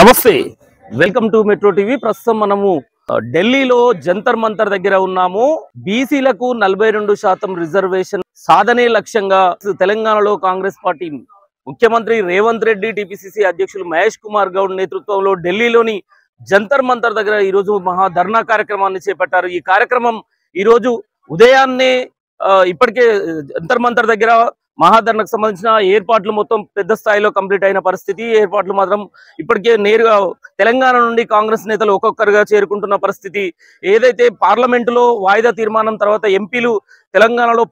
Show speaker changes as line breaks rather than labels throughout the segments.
నమస్తే, welcome to metro TV. ప్రస్తుతం మనము ఢిల్లీలో జంతర్ మంతర్ దగ్గర ఉన్నాము. బీసీలకు 42% రిజర్వేషన్ సాధనే లక్ష్యంగా తెలంగాణలో కాంగ్రెస్ పార్టీ ముఖ్యమంత్రి రేవంత్ రెడ్డి, టీపీసీసీ అధ్యక్షులు మహేష్ కుమార్ గౌడ్ నేతృత్వంలో ఢిల్లీలోని జంతర్ మంతర్ దగ్గర ఈరోజు మహా ధర్నా కార్యక్రమాన్ని చేపట్టారు. ఈ కార్యక్రమం ఈరోజు ఉదయాన్నే ఇప్పటికే జంతర్ మంతర్ దగ్గర మహాధర్నకు సంబంధించిన ఏర్పాట్లు మొత్తం పెద్ద స్థాయిలో కంప్లీట్ అయిన పరిస్థితి. ఏర్పాట్లు మాత్రం ఇప్పటికే నేరుగా తెలంగాణ నుండి కాంగ్రెస్ నేతలు ఒక్కొక్కరుగా చేరుకుంటున్న పరిస్థితి. ఏదైతే పార్లమెంటులో వాయిదా తీర్మానం తర్వాత ఎంపీలు తెలంగాణలో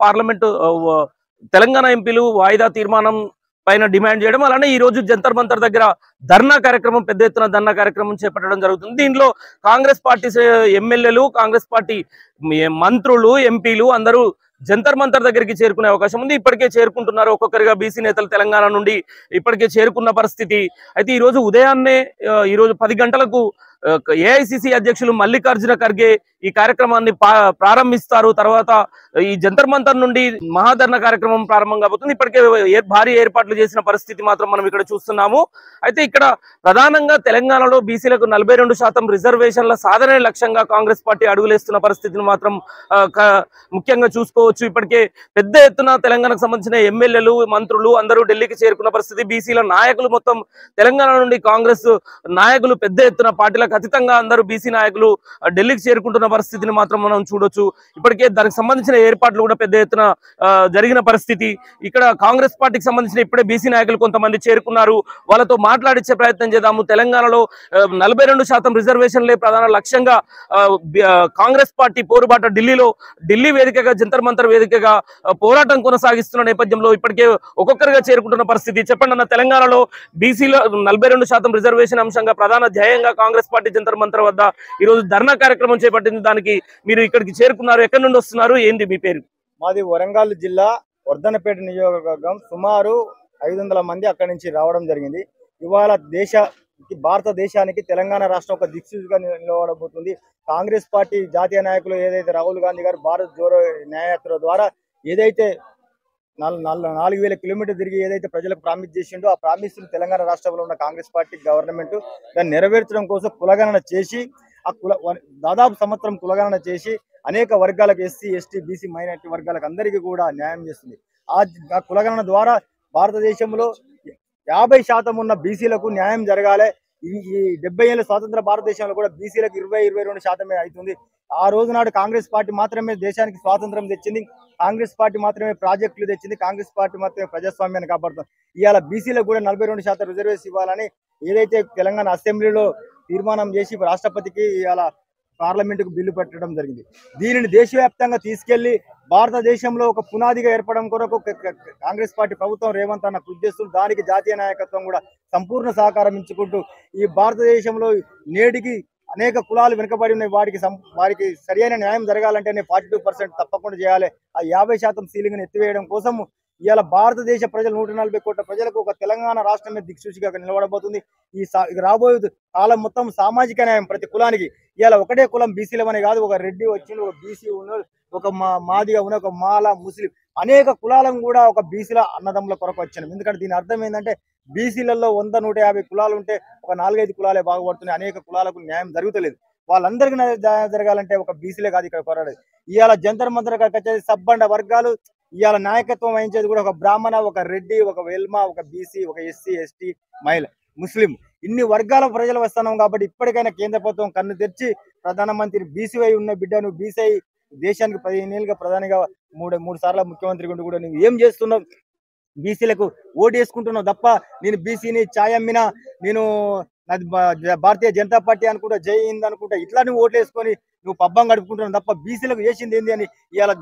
తెలంగాణ ఎంపీలు వాయిదా తీర్మానం పైన డిమాండ్ చేయడం, అలానే ఈ రోజు జంతర్ మంతర్ దగ్గర ధర్నా కార్యక్రమం, పెద్ద ఎత్తున ధర్నా కార్యక్రమం చేపట్టడం జరుగుతుంది. దీంట్లో కాంగ్రెస్ పార్టీ ఎమ్మెల్యేలు, కాంగ్రెస్ పార్టీ మంత్రులు, ఎంపీలు అందరూ జంతర్ మంతర్ దగ్గరికి చేరుకునే అవకాశం ఉంది. ఇప్పటికే చేరుకుంటున్నారు ఒక్కొక్కరిగా బీసీ నేతలు తెలంగాణ నుండి ఇప్పటికే చేరుకున్న పరిస్థితి. అయితే ఈ రోజు ఉదయాన్నే ఈరోజు 10 గంటలకు ఏఐసిసి అధ్యక్షులు మల్లికార్జున ఖర్గే ఈ కార్యక్రమాన్ని ప్రారంభిస్తారు. తర్వాత ఈ జంతర్ మంతర్ నుండి మహాధర్ణ కార్యక్రమం ప్రారంభం కాబోతుంది. ఇప్పటికే భారీ ఏర్పాట్లు చేసిన పరిస్థితి మాత్రం మనం ఇక్కడ చూస్తున్నాము. అయితే ఇక్కడ ప్రధానంగా తెలంగాణలో బీసీలకు 42% రిజర్వేషన్ల సాధనే లక్ష్యంగా కాంగ్రెస్ పార్టీ అడుగులేస్తున్న పరిస్థితిని మాత్రం ముఖ్యంగా చూసుకోవచ్చు. ఇప్పటికే పెద్ద ఎత్తున తెలంగాణకు సంబంధించిన ఎమ్మెల్యేలు, మంత్రులు అందరూ ఢిల్లీకి చేరుకున్న పరిస్థితి. బీసీల నాయకులు మొత్తం తెలంగాణ నుండి కాంగ్రెస్ నాయకులు పెద్ద ఎత్తున పార్టీలకు అతీతంగా అందరూ బీసీ నాయకులు ఢిల్లీకి చేరుకుంటున్న పరిస్థితిని మాత్రం మనం చూడొచ్చు. ఇప్పటికే దానికి సంబంధించిన ఏర్పాట్లు కూడా పెద్ద ఎత్తున జరిగిన పరిస్థితి. ఇక్కడ కాంగ్రెస్ పార్టీకి సంబంధించిన ఇప్పుడే బీసీ నాయకులు కొంతమంది చేరుకున్నారు. వాళ్ళతో మాట్లాడించే ప్రయత్నం చేద్దాము. తెలంగాణలో 42% రిజర్వేషన్లే ప్రధాన లక్ష్యంగా కాంగ్రెస్ పార్టీ పోరుబాట ఢిల్లీ వేదికగా, జంతర్ మంతర్ వేదికగా పోరాటం కొనసాగిస్తున్న నేపథ్యంలో ఇప్పటికే ఒక్కొక్కరిగా చేరుకుంటున్న పరిస్థితి. చెప్పండి అన్న, తెలంగాణలో బీసీలో 42% రిజర్వేషన్ అంశంగా ప్రధాన ధ్యేయంగా కాంగ్రెస్ పార్టీ జంతర్ మంతర్ వద్ద ఈ రోజు ధర్నా కార్యక్రమం చేపట్టింది. దానికి మీరు ఇక్కడికి చేరుకున్నారు. ఎక్కడి నుండి వస్తున్నారు, ఏంటి మీ పేరు?
మాది వరంగల్ జిల్లా వర్ధనపేట నియోజకవర్గం. సుమారు 500 మంది అక్కడి నుంచి రావడం జరిగింది. ఇవాళ భారతదేశానికి తెలంగాణ రాష్ట్రం ఒక దిక్సూచిగా నిలబడబోతుంది. కాంగ్రెస్ పార్టీ జాతీయ నాయకులు ఏదైతే రాహుల్ గాంధీ గారు భారత్ జోడో న్యాయయాత్ర ద్వారా ఏదైతే 4000 కిలోమీటర్లు తిరిగి ఏదైతే ప్రజలకు ప్రామిస్ చేసిండో ఆ ప్రామిస్ తెలంగాణ రాష్ట్రంలో ఉన్న కాంగ్రెస్ పార్టీ గవర్నమెంట్ దాన్ని నెరవేర్చడం కోసం కులగణన చేసి దాదాపు సంవత్సరం కులగణన చేసి అనేక వర్గాలకు, ఎస్సీ, ఎస్టీ, బీసీ, మైనారిటీ వర్గాలకు అందరికీ కూడా న్యాయం చేస్తుంది. ఆ కులగణన ద్వారా భారతదేశంలో 50% ఉన్న బీసీలకు న్యాయం జరగాలి. ఈ 70 ఏళ్ళ స్వాతంత్ర భారతదేశంలో కూడా బీసీలకు 22% అవుతుంది. ఆ రోజు నాడు కాంగ్రెస్ పార్టీ మాత్రమే దేశానికి స్వాతంత్రం తెచ్చింది. కాంగ్రెస్ పార్టీ మాత్రమే ప్రాజెక్టులు తెచ్చింది. కాంగ్రెస్ పార్టీ మాత్రమే ప్రజాస్వామ్యాన్ని కాపాడుతుంది. ఇవాళ బీసీలకు కూడా 42% రిజర్వేషన్ ఇవ్వాలని ఏదైతే తెలంగాణ అసెంబ్లీలో తీర్మానం చేసి రాష్ట్రపతికి ఇవాళ పార్లమెంటుకు బిల్లు పెట్టడం జరిగింది. దీనిని దేశవ్యాప్తంగా తీసుకెళ్లి భారతదేశంలో ఒక పునాదిగా ఏర్పడడం కొరకు కాంగ్రెస్ పార్టీ ప్రభుత్వం రేవంత్ అన్న కృషి చేస్తుంది. దానికి జాతీయ నాయకత్వం కూడా సంపూర్ణ సహకారం ఇచ్చుకుంటూ ఈ భారతదేశంలో నేటికి అనేక కులాలు వెనుకబడి ఉన్నాయి. వారికి సరైన న్యాయం జరగాలంటేనే 42% తప్పకుండా చేయాలి. ఆ 50% సీలింగ్ని ఎత్తివేయడం కోసం ఇవాళ భారతదేశ ప్రజలు 140 కోట్ల ప్రజలకు ఒక తెలంగాణ రాష్ట్రమే దిక్సూచిగా నిలబడబోతుంది. రాబోయే కాలం మొత్తం సామాజిక న్యాయం ప్రతి కులానికి. ఇవాళ ఒకటే కులం బీసీలమనే కాదు, ఒక రెడ్డి వచ్చిండు, ఒక బీసీ ఉన్నాడు, ఒక మాదిగా ఉన్న, ఒక మాల, ముస్లిం అనేక కులాలను కూడా ఒక బీసీల అన్నదమ్ముల కొరకు వచ్చాను. ఎందుకంటే దీని అర్థం ఏంటంటే బీసీలలో 100-150 కులాలు ఉంటే ఒక 4-5 కులాలే బాగుపడుతున్నాయి. అనేక కులాలకు న్యాయం జరుగుతలేదు. వాళ్ళందరికీ జరగాలంటే ఒక బీసీలే కాదు ఇక్కడ పోరాడేది. ఇవాళ జంతర్ మంతర్ వచ్చేది సబ్బండ వర్గాలు. ఇవాళ నాయకత్వం వహించేది కూడా ఒక బ్రాహ్మణ, ఒక రెడ్డి, ఒక వెల్మ, ఒక బీసీ, ఒక ఎస్సీ, ఎస్టీ, మహిళ, ముస్లిం ఇన్ని వర్గాల ప్రజలు వస్తున్నాం. కాబట్టి ఇప్పటికైనా కేంద్ర ప్రభుత్వం కన్ను తెచ్చి ప్రధానమంత్రి బీసీ అయి ఉన్న బిడ్డ, నువ్వు బీసీ దేశానికి 15 ఏళ్ళుగా ప్రధానిగా 3 సార్లు ముఖ్యమంత్రి ఉండి కూడా నువ్వు ఏం చేస్తున్నావు? బీసీలకు ఓటు వేసుకుంటున్నావు తప్ప నేను బీసీని ఛాయ్ అమ్మినా, నేను భారతీయ జనతా పార్టీ అనుకుంటా, జై హింద్ అనుకుంటా ఇట్లా నువ్వు ఓట్లు వేసుకొని నువ్వు పబ్బం గడుపుకుంటున్నావు తప్ప బీసీలకు చేసింది ఏంది అని ఇవాళ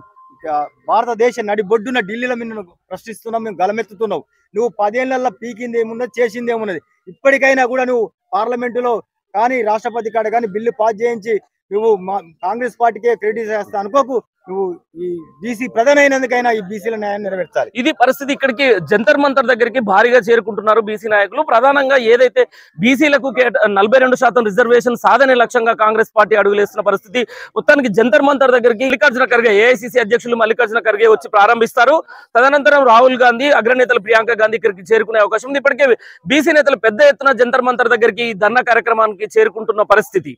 భారతదేశ నడిబొడ్డున ఢిల్లీలో మేము ప్రశ్నిస్తున్నాం, మేము గలమెత్తుతున్నావు. నువ్వు 10 ఏళ్లలో పీకింది ఏమున్నది, చేసింది ఏమున్నది? ఇప్పటికైనా కూడా నువ్వు పార్లమెంటులో కానీ రాష్ట్రపతి కాడ కానీ బిల్లు పాస్ చేయించి నువ్వు కాంగ్రెస్ పార్టీకే క్రెడిట్ చేస్తా అనుకోకు. నువ్వు ఈ బీసీ ప్రధానైనందుకైనా ఈ బీసీల న్యాయం నెరవేర్చాలి.
ఇది పరిస్థితి. ఇక్కడికి జంతర్ మంతర్ దగ్గరికి భారీగా చేరుకుంటున్నారు బీసీ నాయకులు. ప్రధానంగా ఏదైతే బీసీలకు 42% రిజర్వేషన్ సాధనే లక్ష్యంగా కాంగ్రెస్ పార్టీ అడుగులేస్తున్న పరిస్థితి. మొత్తానికి జంతర్ మంతర్ దగ్గరికి మల్లికార్జున ఖర్గే, ఏఐసీసీ అధ్యక్షులు మల్లికార్జున ఖర్గే వచ్చి ప్రారంభిస్తారు. తదనంతరం రాహుల్ గాంధీ, అగ్రనేతలు ప్రియాంక గాంధీ ఇక్కడికి చేరుకునే అవకాశం ఉంది. ఇప్పటికే బీసీ నేతలు పెద్ద ఎత్తున జంతర్ మంతర్ దగ్గరికి ధర్నా కార్యక్రమానికి చేరుకుంటున్న పరిస్థితి.